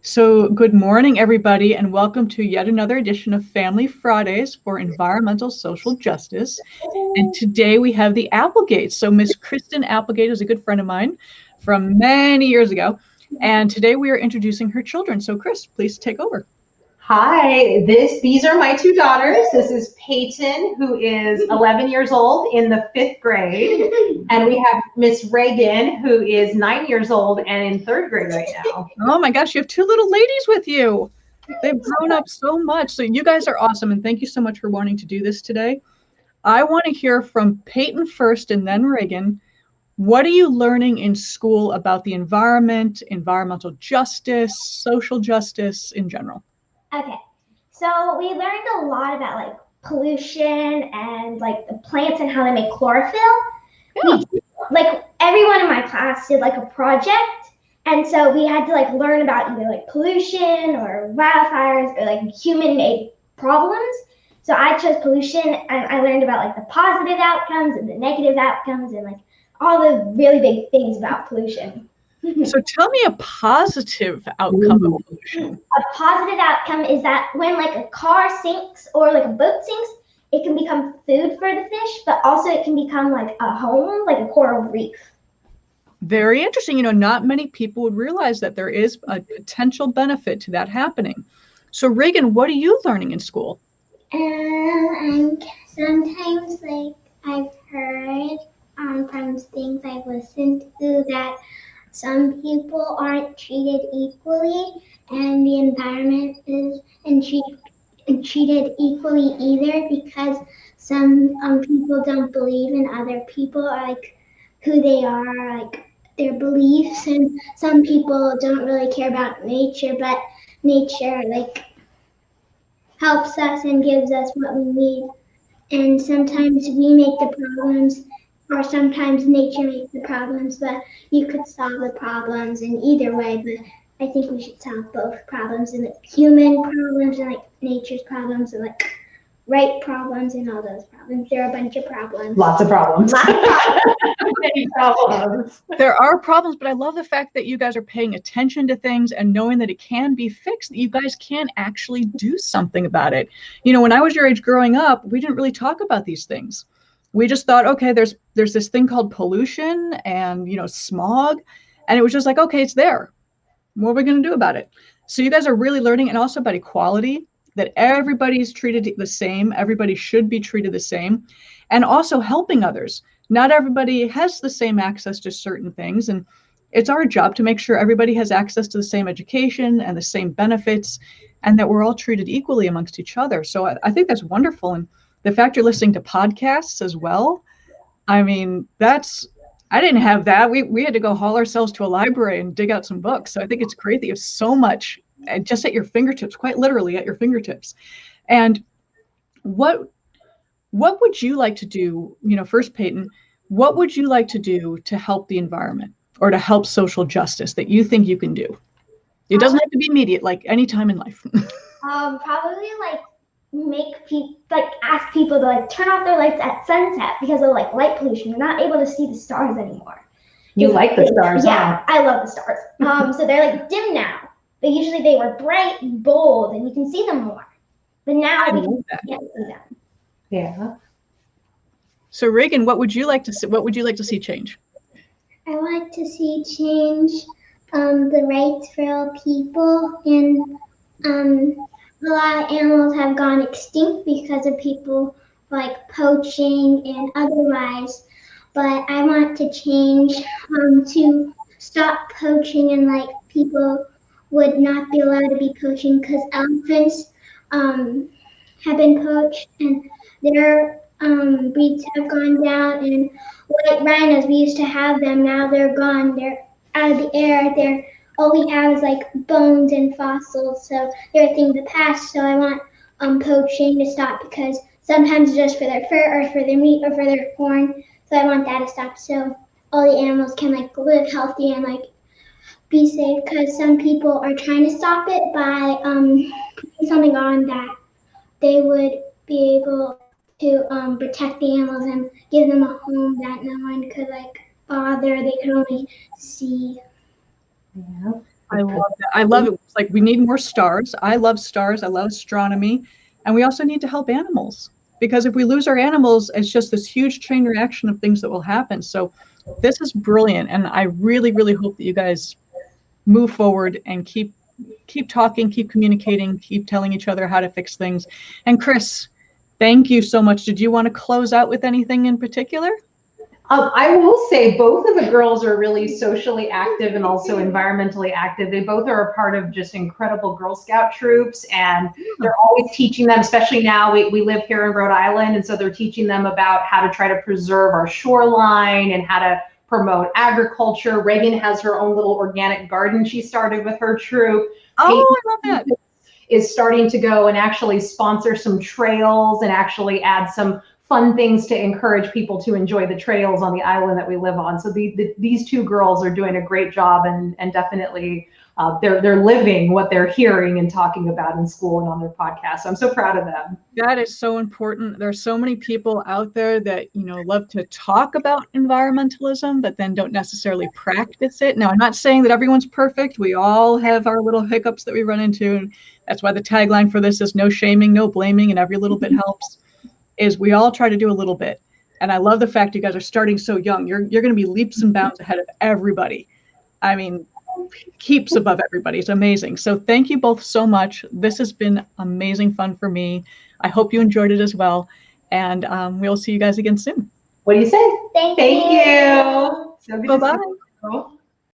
So good morning, everybody, and welcome to yet another edition of Family Fridays for Environmental Social Justice. And today we have the Applegates. So Miss Kristin Applegate is a good friend of mine from many years ago. And today we are introducing her children. So Chris, please take over. Hi, these are my two daughters. This is Peyton, who is 11 years old in the 5th grade. And we have Miss Reagan, who is 9 years old and in 3rd grade right now. Oh my gosh, you have two little ladies with you. They've grown up so much. So you guys are awesome. And thank you so much for wanting to do this today. I want to hear from Peyton first and then Reagan. What are you learning in school about the environment, environmental justice, social justice in general? Okay, so we learned a lot about like pollution and like the plants and how they make chlorophyll. Yeah. Like everyone in my class did like a project, and so we had to like learn about either like pollution or wildfires or like human-made problems. So I chose pollution, and I learned about like the positive outcomes and the negative outcomes and like all the really big things about pollution. So tell me a positive outcome of pollution. A positive outcome is that when like a car sinks or like a boat sinks, it can become food for the fish, but also it can become like a home, like a coral reef. Very interesting. Not many people would realize that there is a potential benefit to that happening. So Reagan, what are you learning in school? Sometimes like I've heard from things I've listened to that some people aren't treated equally, and the environment isn't treated equally either, because some people don't believe in other people, like who they are, like their beliefs, and some people don't really care about nature, but nature like helps us and gives us what we need. And sometimes we make the problems, or sometimes nature makes the problems, but you could solve the problems in either way. But I think we should solve both problems, and like human problems and like nature's problems, and like right problems and all those problems. There are a bunch of problems. Lots of problems. Many problems. There are problems, but I love the fact that you guys are paying attention to things and knowing that it can be fixed, that you guys can actually do something about it. When I was your age growing up, we didn't really talk about these things. We just thought, okay, there's this thing called pollution and, smog. And it was just like, okay, it's there. What are we going to do about it? So you guys are really learning, and also about equality, that everybody's treated the same. Everybody should be treated the same. And also helping others. Not everybody has the same access to certain things. And it's our job to make sure everybody has access to the same education and the same benefits, and that we're all treated equally amongst each other. So I think that's wonderful. And the fact you're listening to podcasts as well, I mean, I didn't have that. We had to go haul ourselves to a library and dig out some books. So I think it's great that you have so much just at your fingertips, quite literally at your fingertips. And what would you like to do? First, Peyton, what would you like to do to help the environment or to help social justice that you think you can do? It doesn't have to be immediate, like any time in life. Probably like make people ask people to like turn off their lights at sunset because of like light pollution. You're not able to see the stars anymore. You like the stars? Yeah, I love the stars. So they're like dim now, but usually they were bright and bold, and you can see them more. But now we can't see them. Yeah. So Reagan, what would you like to see? What would you like to see change? I want to see change the rights for all people, and a lot of animals have gone extinct because of people like poaching and otherwise. But I want to change to stop poaching, and like people would not be allowed to be poaching, because elephants have been poached and their breeds have gone down, and white rhinos, we used to have them, now they're gone, they're out of the air, all we have is like bones and fossils, so they're a thing of the past. So I want poaching to stop, because sometimes it's just for their fur or for their meat or for their corn, so I want that to stop, so all the animals can like live healthy and like be safe, because some people are trying to stop it by putting something on that they would be able to protect the animals and give them a home that no one could like bother. They could only see. Yeah. I love that. I love it. It's like we need more stars. I love stars. I love astronomy. And we also need to help animals, because if we lose our animals, it's just this huge chain reaction of things that will happen. So this is brilliant. And I really, really hope that you guys move forward and keep talking, keep communicating, keep telling each other how to fix things. And Chris, thank you so much. Did you want to close out with anything in particular? I will say both of the girls are really socially active and also environmentally active. They both are a part of just incredible Girl Scout troops, and they're always teaching them, especially now we live here in Rhode Island, and so they're teaching them about how to try to preserve our shoreline and how to promote agriculture. Reagan has her own little organic garden she started with her troop. Oh, I love that. Is starting to go and actually sponsor some trails and actually add some fun things to encourage people to enjoy the trails on the island that we live on. So these two girls are doing a great job, and definitely they're living what they're hearing and talking about in school and on their podcast. So I'm so proud of them. That is so important. There's so many people out there that, love to talk about environmentalism, but then don't necessarily practice it. Now, I'm not saying that everyone's perfect. We all have our little hiccups that we run into. And that's why the tagline for this is no shaming, no blaming, and every little bit helps. Is we all try to do a little bit. And I love the fact you guys are starting so young. You're going to be leaps and bounds ahead of everybody. I mean, keeps above everybody. It's amazing. So thank you both so much. This has been amazing fun for me. I hope you enjoyed it as well. And we'll see you guys again soon. What do you say? Thank you. you. So Bye-bye.